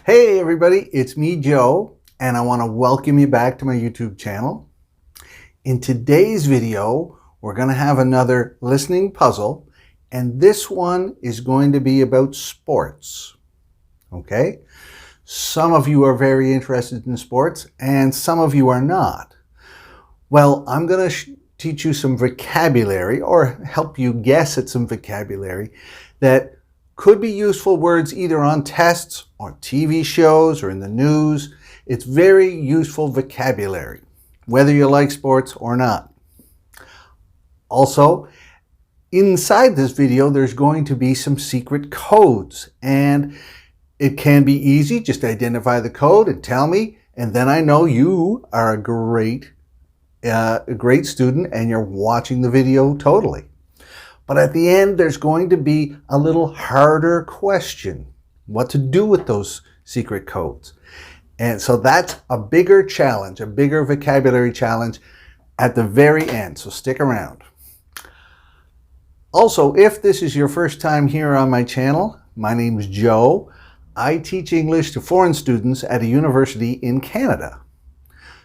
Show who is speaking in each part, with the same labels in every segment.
Speaker 1: Hey everybody, it's me Joe, and I want to welcome you back to my YouTube channel. In today's video, we're going to have another listening puzzle, and this one is going to be about sports. Okay? Some of you are very interested in sports, and some of you are not. Well, I'm going to teach you some vocabulary, or help you guess at some vocabulary that could be useful words either on tests or TV shows or in the news. It's very useful vocabulary, whether you like sports or not. Also, inside this video, there's going to be some secret codes, and it can be easy. Just identify the code and tell me, and then I know you are a great student and you're watching the video totally. But at the end, there's going to be a little harder question, what to do with those secret codes. And so that's a bigger challenge, a bigger vocabulary challenge at the very end, so stick around. Also, if this is your first time here on my channel, my name is Joe. I teach English to foreign students at a university in Canada.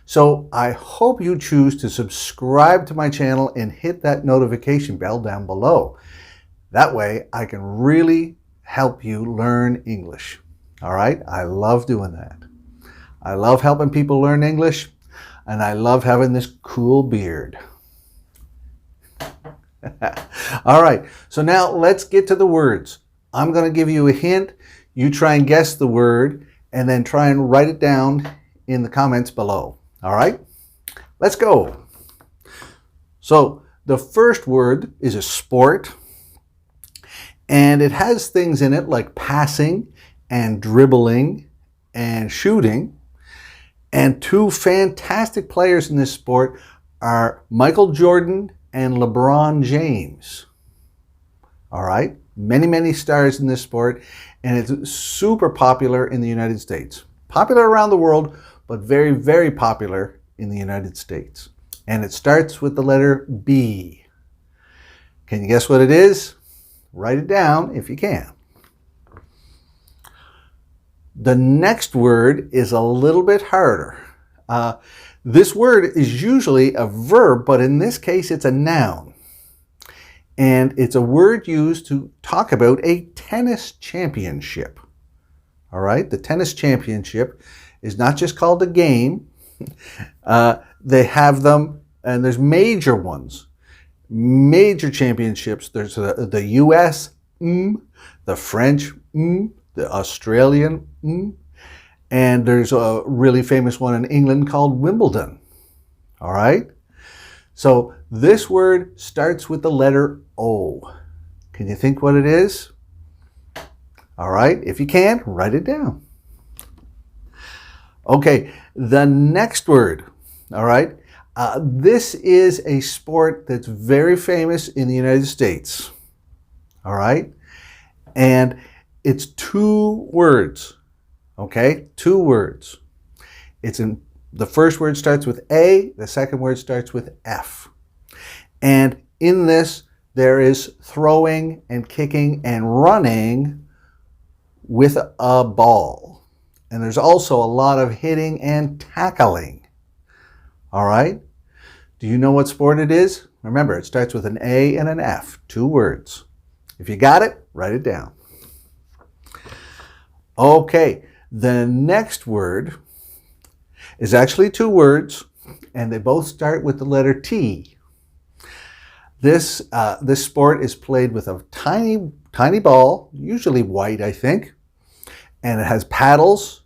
Speaker 1: So I hope you choose to subscribe to my channel and hit that notification bell down below. That way I can really help you learn English. All right? I love doing that. I love helping people learn English, and I love having this cool beard. All right, so now let's get to the words. I'm going to give you a hint. You try and guess the word, and then try and write it down in the comments below. All right, let's go. So the first word is a sport, and it has things in it like passing and dribbling and shooting. And two fantastic players in this sport are Michael Jordan and LeBron James. All right, many stars in this sport, and it's super popular in the United States. Popular around the world, but very popular in the United States. And it starts with the letter B. Can you guess what it is? Write it down if you can. The next word is a little bit harder. This word is usually a verb, but in this case it's a noun. And it's a word used to talk about a tennis championship. All right, the tennis championship is not just called a game. They have them, and there's major ones, major championships. There's the US, the French, the Australian, and there's a really famous one in England called Wimbledon. All right, so this word starts with the letter O. Can you think what it is? All right, if you can, write it down. Okay, the next word, all right, this is a sport that's very famous in the United States, all right, and it's two words, okay, two words. The first word starts with A, the second word starts with F, and in this there is throwing and kicking and running with a ball. And there's also a lot of hitting and tackling. All right? Do you know what sport it is? Remember, it starts with an A and an F, two words. If you got it, write it down. Okay, the next word is actually two words, and they both start with the letter T. This sport is played with a tiny ball, usually white, I think, and it has paddles.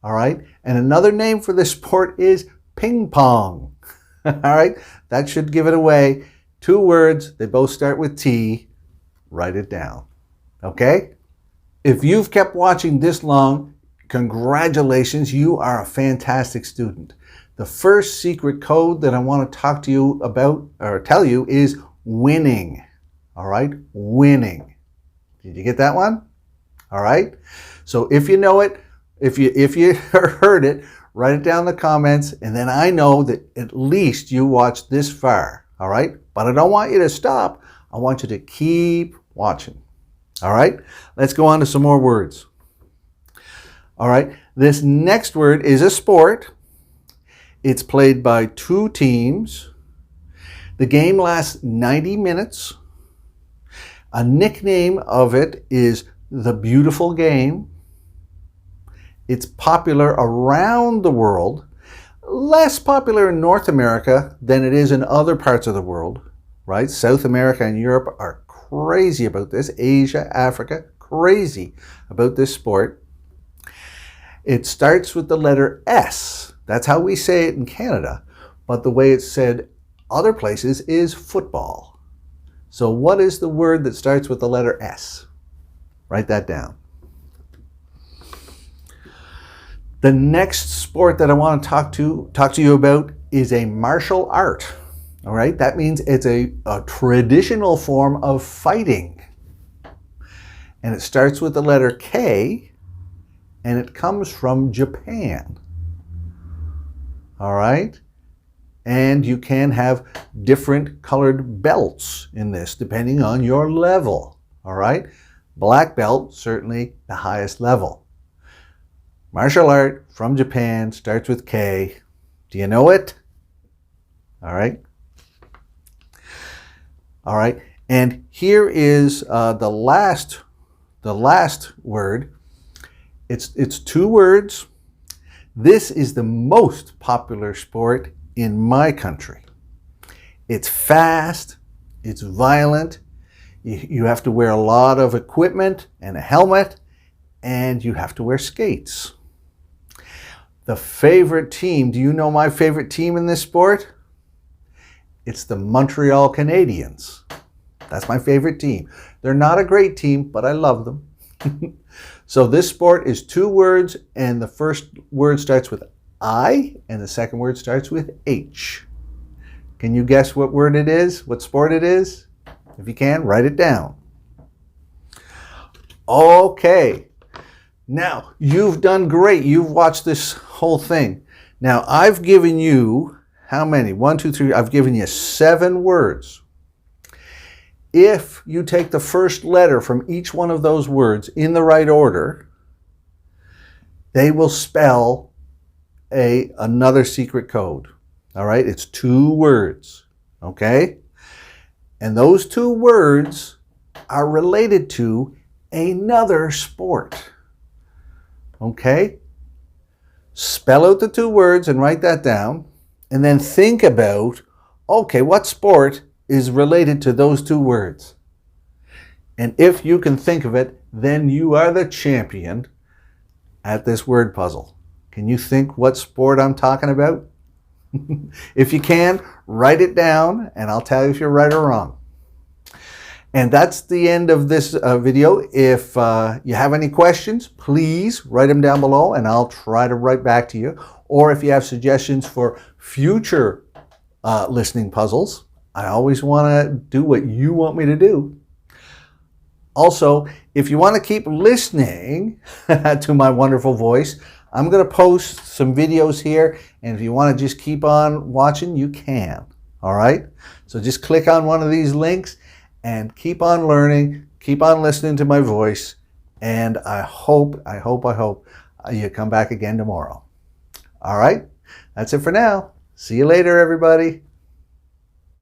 Speaker 1: All right, and another name for this sport is ping pong. All right, that should give it away. Two words, they both start with T. Write it down. Okay? If you've kept watching this long, congratulations, you are a fantastic student. The first secret code that I want to talk to you about, or tell you, is winning. All right, winning. Did you get that one? All right, so if you know it, if you heard it, write it down in the comments, and then I know that at least you watched this far. All right, but I don't want you to stop. I want you to keep watching. All right, let's go on to some more words. All right, this next word is a sport. It's played by two teams. The game lasts 90 minutes. A nickname of it is the beautiful game. It's popular around the world, less popular in North America than it is in other parts of the world, right? South America and Europe are crazy about this. Asia, Africa, crazy about this sport. It starts with the letter S. That's how we say it in Canada. But the way it's said other places is football. So what is the word that starts with the letter S? Write that down. The next sport that I want to talk to you about is a martial art. All right, that means it's a traditional form of fighting. And it starts with the letter K, and it comes from Japan. All right, and you can have different colored belts in this depending on your level. All right, black belt, certainly the highest level. Martial art from Japan, starts with K. Do you know it? All right. All right, and here is the last word. It's two words. This is the most popular sport in my country. It's fast, it's violent, you have to wear a lot of equipment and a helmet, and you have to wear skates. The favorite team, do you know my favorite team in this sport? It's the Montreal Canadiens. That's my favorite team. They're not a great team, but I love them. So this sport is two words, and the first word starts with I, and the second word starts with H. Can you guess what word it is? What sport it is? If you can, write it down. Okay. Now, you've done great. You've watched this whole thing. Now, I've given you, how many? 1, 2, 3. I've given you 7 words. If you take the first letter from each one of those words in the right order, they will spell another secret code. All right? It's 2 words. Okay? And those 2 words are related to another sport. Okay? Spell out the 2 words and write that down. And then think about, okay, what sport is related to those 2 words? And if you can think of it, then you are the champion at this word puzzle. Can you think what sport I'm talking about? If you can, write it down and I'll tell you if you're right or wrong. And that's the end of this video. If you have any questions, please write them down below and I'll try to write back to you. Or if you have suggestions for future listening puzzles, I always want to do what you want me to do. Also, if you want to keep listening to my wonderful voice, I'm going to post some videos here, and if you want to just keep on watching, you can. All right? So just click on one of these links and keep on learning, keep on listening to my voice, and I hope you come back again tomorrow. All right? That's it for now. See you later, everybody.